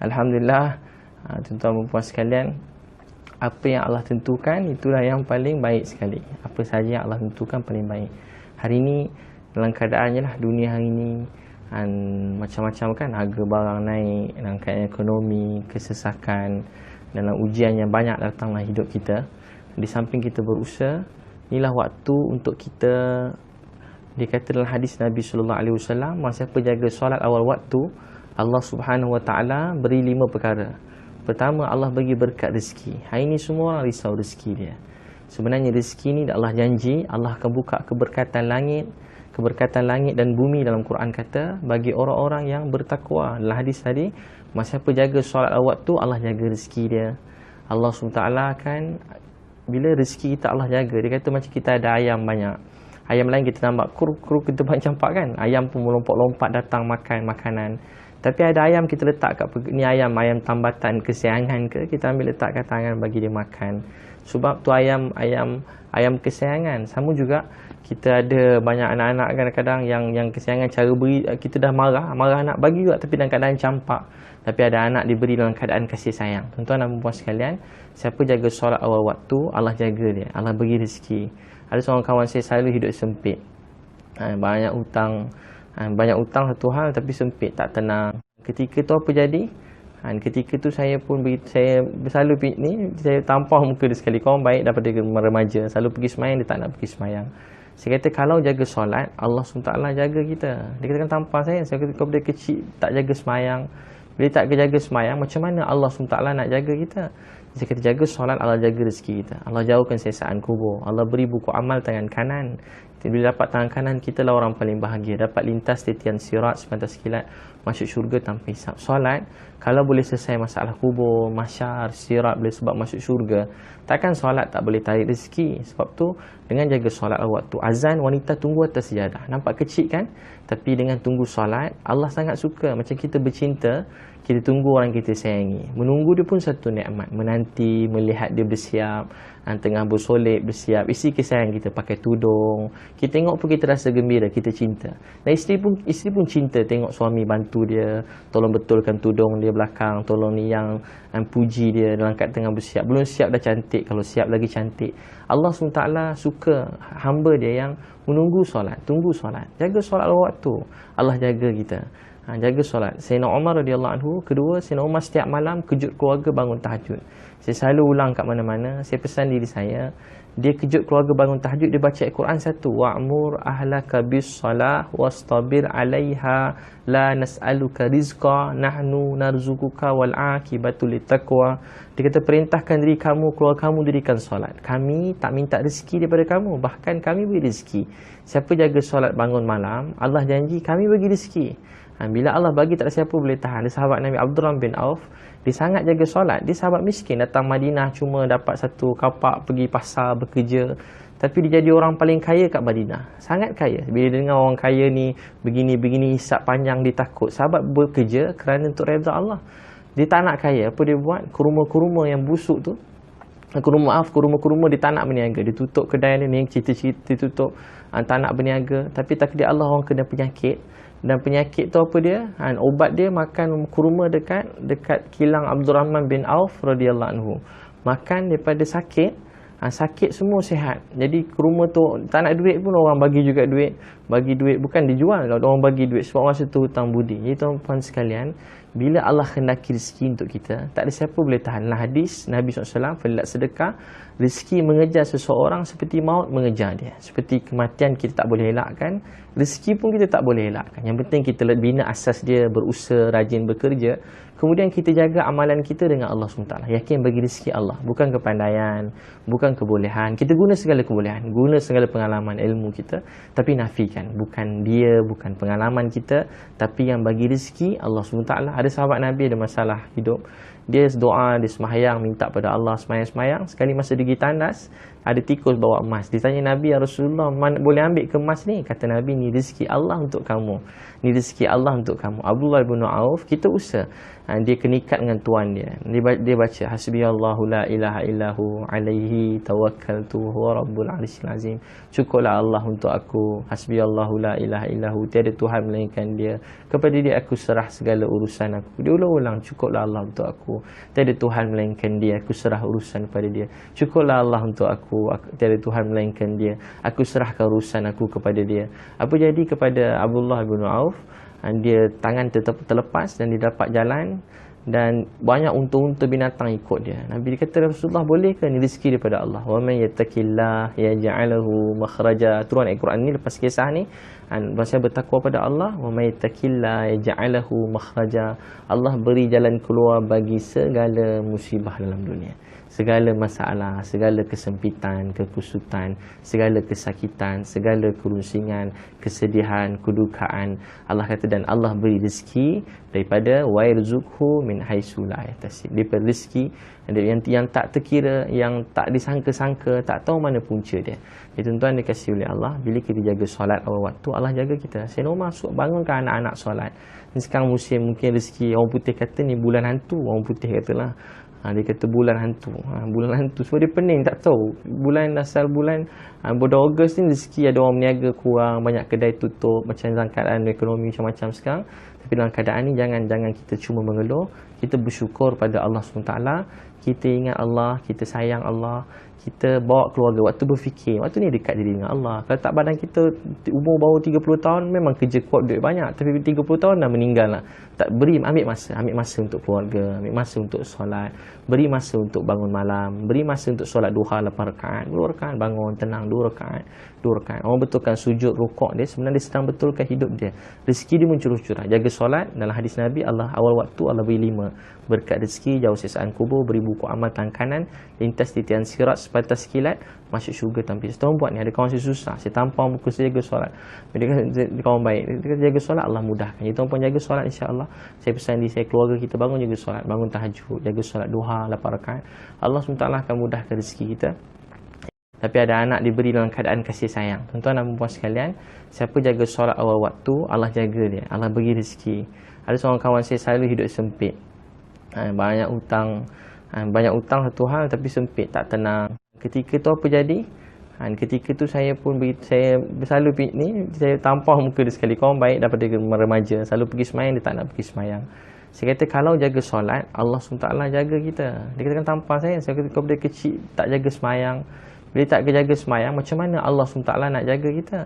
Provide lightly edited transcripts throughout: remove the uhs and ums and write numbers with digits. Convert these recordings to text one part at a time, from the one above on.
Alhamdulillah, tuan-tuan dan puan sekalian, apa yang Allah tentukan itulah yang paling baik sekali. Apa saja yang Allah tentukan paling baik. Hari ini dalam keadaannya lah dunia hari ini macam-macam kan, harga barang naik, dalam keadaan ekonomi, kesesakan, dalam ujian yang banyak datanglah hidup kita. Di samping kita berusaha, inilah waktu untuk kita. Dikata dalam hadis Nabi sallallahu alaihi wasallam, siapa jaga solat awal waktu, Allah Subhanahu wa taala beri 5 perkara. Pertama, Allah bagi berkat rezeki. Hari ini semua orang risau rezeki dia. Sebenarnya rezeki ni Allah janji, Allah akan buka keberkatan langit dan bumi. Dalam Quran kata bagi orang-orang yang bertakwa. Dalam hadis tadi, siapa jaga solat awal waktu, Allah jaga rezeki dia. Allah SWT akan, bila rezeki kita Allah jaga, dia kata macam kita ada ayam banyak. Ayam lain kita nampak kruk-kruk, kita banyak campak kan. Ayam pun melompat-lompat datang makan makanan. Tapi ada ayam kita letak kat ni, ayam tambatan kesayangan ke, kita ambil letak kat tangan bagi dia makan. Sebab tu ayam kesayangan. Sama juga kita ada banyak anak-anak kadang-kadang yang kesayangan, cara beri kita dah marah anak bagi juga, tapi dalam keadaan campak. Tapi ada anak diberi dalam keadaan kasih sayang. Tuan-tuan dan puan sekalian, siapa jaga solat awal waktu, Allah jaga dia, Allah bagi rezeki. Ada seorang kawan saya selalu hidup sempit, banyak hutang satu hal, tapi sempit, tak tenang. Ketika tu apa jadi? Ketika tu saya selalu saya tampar muka dia sekali. Kawan baik daripada remaja, selalu pergi semayang, dia tak nak pergi semayang. Saya kata kalau jaga solat, Allah SWT jaga kita. Dia katakan tampar saya kata kau dari kecil tak jaga semayang. Bila tak jaga semayang, macam mana Allah SWT nak jaga kita? Saya kata jaga solat, Allah jaga rezeki kita. Allah jauhkan sesaan kubur. Allah beri buku amal tangan kanan. Bila dapat tangan kanan, kita lah orang paling bahagia. Dapat lintas titian sirat sepantas kilat, masuk syurga tanpa hisap. Solat, kalau boleh selesai masalah kubur, mahsyar, sirat, boleh sebab masuk syurga. Takkan solat tak boleh tarik rezeki. Sebab tu, dengan jaga solat waktu azan, wanita tunggu atas sejadah. Nampak kecil kan? Tapi dengan tunggu solat, Allah sangat suka. Macam kita bercinta, kita tunggu orang kita sayangi. Menunggu dia pun satu nikmat. Menanti, melihat dia bersiap, tengah bersolek, bersiap. Isteri kesayang kita pakai tudung. Kita tengok pun kita rasa gembira, kita cinta. Dan isteri pun cinta tengok suami bantu dia, tolong betulkan tudung dia belakang, tolong ni yang puji dia dalam kat tengah bersiap. Belum siap dah cantik, kalau siap lagi cantik. Allah SWT suka hamba dia yang menunggu solat, tunggu solat. Jaga solat waktu, Allah jaga kita. Jaga solat. Sayyidina Umar radhiyallahu anhu, kedua, Sayyidina Umar setiap malam kejut keluarga bangun tahajud. Saya selalu ulang kat mana-mana, saya pesan diri saya, dia kejut keluarga bangun tahajud, dia baca Al-Quran satu, wa'mur ahlaka bis salah wastabir 'alaiha la nas'aluka rizqa nahnu narzuquka wal 'aqibatu littaqwa. Dia kata perintahkan diri kamu, keluarga kamu dirikan solat. Kami tak minta rezeki daripada kamu, bahkan kami beri rezeki. Siapa jaga solat bangun malam, Allah janji kami bagi rezeki. Bila Allah bagi, tak ada siapa boleh tahan. Ada sahabat Nabi Abdurrahman bin Auf, dia sangat jaga solat. Dia sahabat miskin, datang Madinah cuma dapat satu kapak, pergi pasar bekerja. Tapi dia jadi orang paling kaya kat Madinah. Sangat kaya. Bila dia dengar orang kaya ni begini-begini, hisap panjang, dia takut. Sahabat bekerja kerana untuk redha Allah. Dia tak nak kaya. Apa dia buat? Kurma-kurma yang busuk tu, kurma-kurma dia tak nak berniaga. Dia tutup kedai dia ni, cerita-cerita tutup, tak nak berniaga. Tapi takdir Allah, orang kena penyakit. Dan penyakit tu apa dia? Obat dia makan kurma dekat kilang Abdurrahman bin Auf radhiyallahu anhu. Makan daripada sakit, sakit semua sihat. Jadi kurma tu tak nak duit pun orang bagi juga duit. Bagi duit bukan dijual, orang bagi duit sebab masa tu hutang budi. Jadi tuan-tuan sekalian, bila Allah hendaki rezeki untuk kita, tak ada siapa boleh tahan. Dalam hadis Nabi SAW, fadilat sedekah, rezeki mengejar seseorang seperti maut mengejar dia. Seperti kematian kita tak boleh elakkan, rezeki pun kita tak boleh elakkan. Yang penting kita bina asas dia, berusaha, rajin bekerja. Kemudian kita jaga amalan kita dengan Allah SWT. Yakin bagi rezeki Allah, bukan kepandaian, bukan kebolehan. Kita guna segala kebolehan, guna segala pengalaman ilmu kita, tapi nafikan, bukan dia, bukan pengalaman kita, tapi yang bagi rezeki Allah SWT. Ada sahabat Nabi ada masalah hidup, dia doa, dia sembahyang, minta pada Allah, sembahyang. Sekali masa dia pergi tandas, ada tikus bawa emas. Ditanya Nabi, ya Rasulullah, mana boleh ambil ke emas ni? Kata Nabi, ni rezeki Allah untuk kamu. Ni rezeki Allah untuk kamu. Abdullah bin Auf, kita usah. Dia kenikat dengan tuan dia. Dia baca, hasbiyallahu la ilaha illahu alaihi tawakkaltu huwa rabbul arsyil azim. Cukuplah Allah untuk aku. Hasbiyallahu la ilaha illahu, tiada Tuhan melainkan dia. Kepada dia aku serah segala urusan aku. Dia ulang-ulang, cukuplah Allah untuk aku. Tiada Tuhan melainkan dia. Aku serah urusan kepada dia. Cukuplah Allah untuk aku. Tiada Tuhan melainkan dia. Aku serahkan urusan aku kepada dia. Apa jadi kepada Abdullah bin Auf? Dia tangan terlepas dan dia dapat jalan, dan banyak unta-unta binatang ikut dia. Nabi kata, Rasulullah, boleh ke ni rezeki daripada Allah? Wa may yattaqillah yaj'alahu makhraja. Turun ayat Quran ni lepas kisah ni, masa bertakwa pada Allah, wa may yattaqillah yaj'alahu makhraja. Allah beri jalan keluar bagi segala musibah dalam dunia. Segala masalah, segala kesempitan, kekusutan, segala kesakitan, segala kerusingan, kesedihan, kedukaan. Allah kata, dan Allah beri rezeki daripada wa yarzuqhu min haitsu la yahtasib. Daripada rezeki yang tak terkira, yang tak disangka-sangka, tak tahu mana punca dia. Jadi tuan-tuan dikasihi oleh Allah, bila kita jaga solat awal waktu, Allah jaga kita. Sayyidina Umar bangunkan anak-anak solat. Ni sekarang musim mungkin rezeki, orang putih kata ni bulan hantu, orang putih katalah. Dia kata bulan hantu. Bulan hantu. Sebab dia pening, tak tahu. Bulan asal bulan bulan Ogos ni rezeki ada orang meniaga kurang, banyak kedai tutup, macam dalam keadaan ekonomi macam-macam sekarang. Tapi dalam keadaan ni jangan kita cuma mengeluh. Kita bersyukur pada Allah SWT. Kita ingat Allah, kita sayang Allah. Kita bawa keluarga, waktu berfikir, waktu ni dekat diri dengan Allah. Kalau tak, badan kita umur baru 30 tahun memang kerja kuat, duit banyak, tapi 30 tahun dah meninggal lah. Tak beri, ambil masa untuk keluarga, ambil masa untuk solat, beri masa untuk bangun malam, beri masa untuk solat duha 8 rakaat, 2 rakaat bangun tenang, 2 rakaat. Orang betulkan sujud rukuk dia, sebenarnya dia sedang betulkan hidup dia. Rezeki dia mencurah-curah. Jaga solat, dalam hadis Nabi, Allah awal waktu Allah beri 5 berkat rezeki, jauh sisaan kubur, beri buku amal tangan kanan, lintas titian sirat sebatas kilat, masuk syurga tanpa hisab. Tuan buat ni, ada kawan saya susah, saya tampang muka saya jaga solat. Dia kawan baik, dia kata jaga solat, Allah mudahkan. Jadi tuan pun jaga solat, insya-Allah. Saya pesan di saya keluarga kita bangun jaga solat, bangun tahajud, jaga solat duha 8 rakaat. Allah SWT akan mudahkan rezeki kita. Tapi ada anak diberi dalam keadaan kasih sayang. Tuan-tuan dan puan sekalian, siapa jaga solat awal waktu, Allah jaga dia, Allah bagi rezeki. Ada seorang kawan saya selalu hidup sempit. Banyak hutang satu hal, tapi sempit, tak tenang. Ketika tu apa jadi? Ketika tu saya selalu ni, saya tampang muka dia sekali. Kawan baik daripada remaja, selalu pergi semayang, dia tak nak pergi semayang. Saya kata kalau jaga solat, Allah SWT jaga kita. Dia katakan tampang saya kata kau dari kecil tak jaga semayang. Bila tak jaga semayang, macam mana Allah SWT nak jaga kita?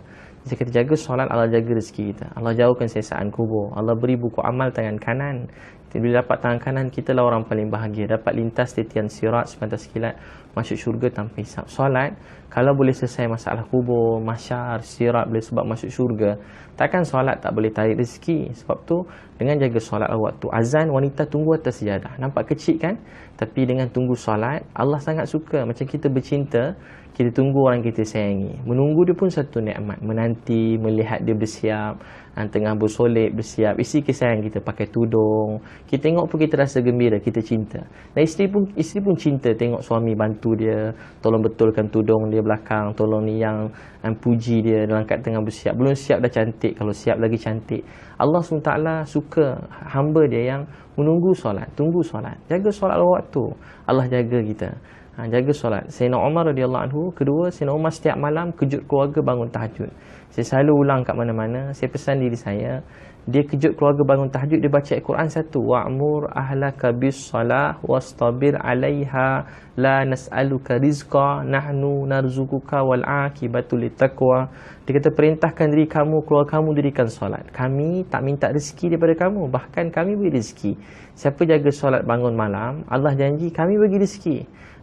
Saya kata jaga solat, Allah jaga rezeki kita. Allah jauhkan sesaan kubur. Allah beri buku amal tangan kanan. Bila dapat tangan kanan, kita lah orang paling bahagia. Dapat lintas titian sirat sebatas kilat, masuk syurga tanpa hisab. Solat, kalau boleh selesai masalah kubur, mahsyar, sirat, boleh sebab masuk syurga. Takkan solat tak boleh tarik rezeki. Sebab tu, dengan jaga solat waktu azan, wanita tunggu atas sejadah. Nampak kecil kan? Tapi dengan tunggu solat, Allah sangat suka. Macam kita bercinta, kita tunggu orang kita sayangi. Menunggu dia pun satu nikmat. Menanti, melihat dia bersiap, tengah bersolek, bersiap. Isteri kesayang kita pakai tudung. Kita tengok pun kita rasa gembira, kita cinta. Dan isteri pun cinta tengok suami bantu dia, tolong betulkan tudung dia belakang, tolong ni yang puji dia dalam keadaan tengah bersiap. Belum siap dah cantik, kalau siap lagi cantik. Allah SWT suka hamba dia yang menunggu solat, tunggu solat. Jaga solat waktu, Allah jaga kita. Jaga solat. Sayyidina Umar radhiyallahu anhu, kedua, Sayyidina Umar setiap malam kejut keluarga bangun tahajud. Saya selalu ulang kat mana-mana, saya pesan diri saya, dia kejut keluarga bangun tahajud, dia baca Al-Quran satu, wa'mur ahlaka bis-salah wastabir 'alaiha la nas'aluka rizqa nahnu narzuquka wal 'aqibatu littaqwa. Dia kata perintahkan diri kamu, keluarga kamu dirikan solat. Kami tak minta rezeki daripada kamu, bahkan kami beri rezeki. Siapa jaga solat bangun malam, Allah janji kami bagi rezeki.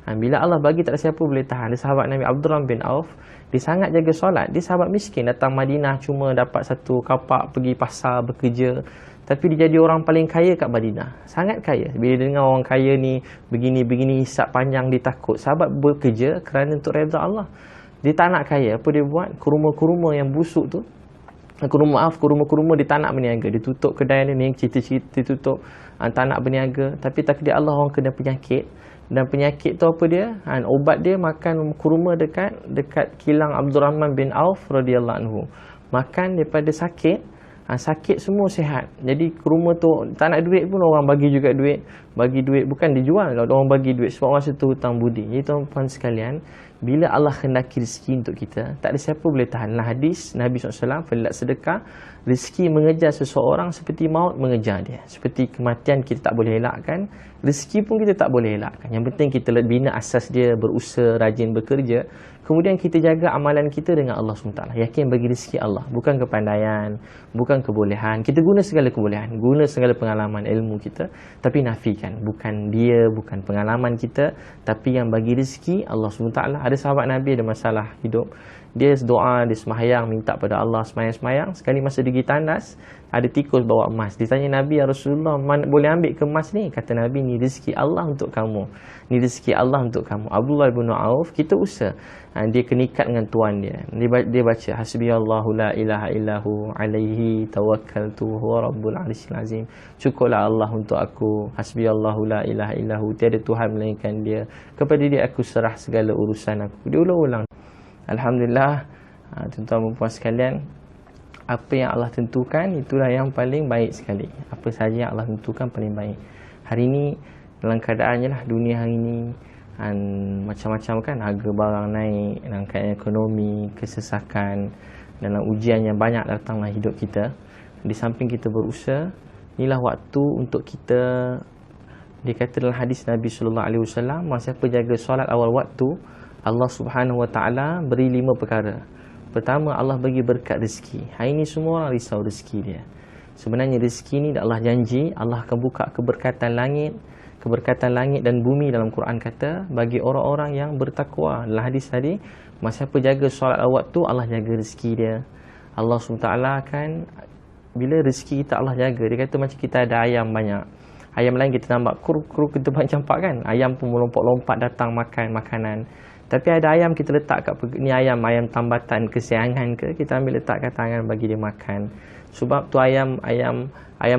Bila Allah bagi, tak ada siapa boleh tahan. Dia sahabat Nabi Abdurrahman bin Auf, dia sangat jaga solat. Dia sahabat miskin, datang Madinah cuma dapat satu kapak, pergi pasar bekerja. Tapi dia jadi orang paling kaya kat Madinah. Sangat kaya. Bila dia dengar orang kaya ni begini-begini, hisap panjang, dia takut. Sahabat bekerja kerana untuk redha Allah. Dia tak nak kaya. Apa dia buat? Kurma-kurma yang busuk tu, Kurma dia tak nak berniaga, dia tutup kedai dia ni, cerita-cerita tutup, tak nak berniaga. Tapi takdir Allah orang kena penyakit, dan penyakit tu apa dia? Ubat dia makan kurma dekat kilang Abdul Rahman bin Auf radhiyallahu anhu. Makan daripada sakit, sakit semua sihat. Jadi kurma tu tak nak duit pun orang bagi juga duit. Bagi duit bukan dijual, orang bagi duit sebab masa tu hutang budi. Jadi tuan-tuan sekalian, bila Allah hendaki rezeki untuk kita, tak ada siapa boleh tahan. Dalam hadis Nabi SAW, fadilat sedekah, rezeki mengejar seseorang seperti maut mengejar dia. Seperti kematian kita tak boleh elakkan, rezeki pun kita tak boleh elakkan. Yang penting kita bina asas dia, berusaha, rajin bekerja. Kemudian kita jaga amalan kita dengan Allah SWT. Yakin bagi rezeki Allah, bukan kepandaian, bukan kebolehan. Kita guna segala kebolehan, guna segala pengalaman ilmu kita, tapi nafikan, bukan dia, bukan pengalaman kita, tapi yang bagi rezeki Allah SWT. Ada sahabat Nabi ada masalah hidup, dia doa, dia sembahyang, minta pada Allah, sembahyang. Sekali masa dia pergi tandas, ada tikus bawa emas. Dia tanya Nabi, "Ya Rasulullah, boleh ambil ke emas ni?" Kata Nabi, "Ni rezeki Allah untuk kamu. Ni rezeki Allah untuk kamu." Abdullah bin Auf, kita usah. Dia kena ikat dengan tuan dia. Dia baca, "Hasbiyallahu la ilaha illahu alaihi tawakkaltu huwa rabbul arsyil azim." Cukuplah Allah untuk aku. Hasbiyallahu la ilaha illahu, tiada Tuhan melainkan dia. Kepada dia aku serah segala urusan aku. Dia ulang-ulang. Alhamdulillah, tuan-tuan dan puan sekalian, apa yang Allah tentukan itulah yang paling baik sekali. Apa saja yang Allah tentukan paling baik. Hari ini dalam keadaannya lah, dunia hari ini macam-macam kan, harga barang naik, dalam keadaan ekonomi, kesesakan, dalam ujian yang banyak datanglah hidup kita. Di samping kita berusaha, inilah waktu untuk kita, dikata dalam hadis Nabi SAW, siapa jaga solat awal waktu, Allah Subhanahu Wa Taala beri 5 perkara. Pertama, Allah bagi berkat rezeki. Hari ini semua orang risau rezeki dia. Sebenarnya rezeki ni Allah janji, Allah akan buka keberkatan langit dan bumi. Dalam Quran kata, bagi orang-orang yang bertakwa. Dalam hadis tadi, siapa jaga solat awal waktu, Allah jaga rezeki dia. Allah SWT akan, bila rezeki kita Allah jaga, dia kata macam kita ada ayam banyak. Ayam lain kita nampak kur kita banyak campak kan, ayam pun melompat-lompat datang makan makanan. Tapi ada ayam kita letak kat ni, ayam tambatan kesayangan ke, kita ambil letak kat tangan bagi dia makan. Sebab tu ayam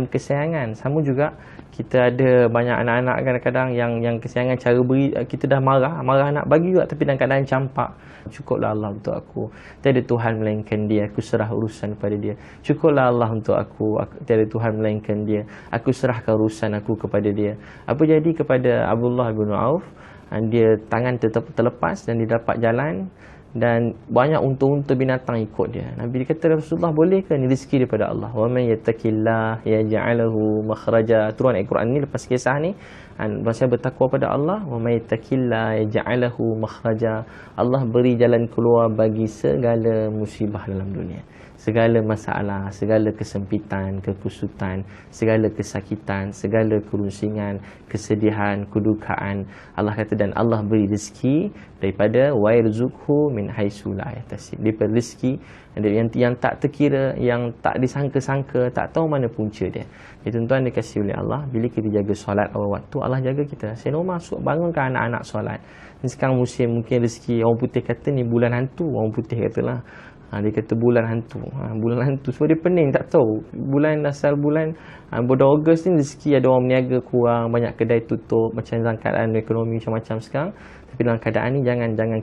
kesayangan. Sama juga kita ada banyak anak-anak kadang-kadang yang kesayangan, cara beri kita dah marah anak bagi juga, tapi dalam keadaan campak. Cukuplah Allah untuk aku, tiada Tuhan melainkan dia, aku serah urusan kepada dia. Cukuplah Allah untuk aku, tiada Tuhan melainkan dia, aku serahkan urusan aku kepada dia. Apa jadi kepada Abdullah bin Auf? Dia tangan terlepas dan dia dapat jalan, dan banyak unta-unta binatang ikut dia. Nabi kata, "Rasulullah, boleh ke ni rezeki daripada Allah? Wa man yattaqillah yaj'alahu makhraja." Turun ayat Quran ni lepas kisah ni, manusia bertakwa pada Allah, wa man yattaqillah yaj'alahu makhraja. Allah beri jalan keluar bagi segala musibah dalam dunia. Segala masalah, segala kesempitan, kekusutan, segala kesakitan, segala kerusingan, kesedihan, kedukaan. Allah kata, dan Allah beri rezeki daripada wa yarzuqhu min haitsu la yahtasib. Daripada rezeki yang tak terkira, yang tak disangka-sangka, tak tahu mana punca dia. Jadi tuan-tuan dikasihi oleh Allah, bila kita jaga solat awal waktu, Allah jaga kita. Saya masuk, bangunkan anak-anak solat. Ni sekarang musim mungkin rezeki, orang putih kata ni bulan hantu, orang putih katalah. Dia kata bulan hantu. Bulan hantu sebab dia pening, tak tahu. Asal bulan bulan Ogos ni rezeki, ada orang berniaga kurang, banyak kedai tutup, macam dalam keadaan ekonomi macam-macam sekarang. Tapi dalam keadaan ni jangan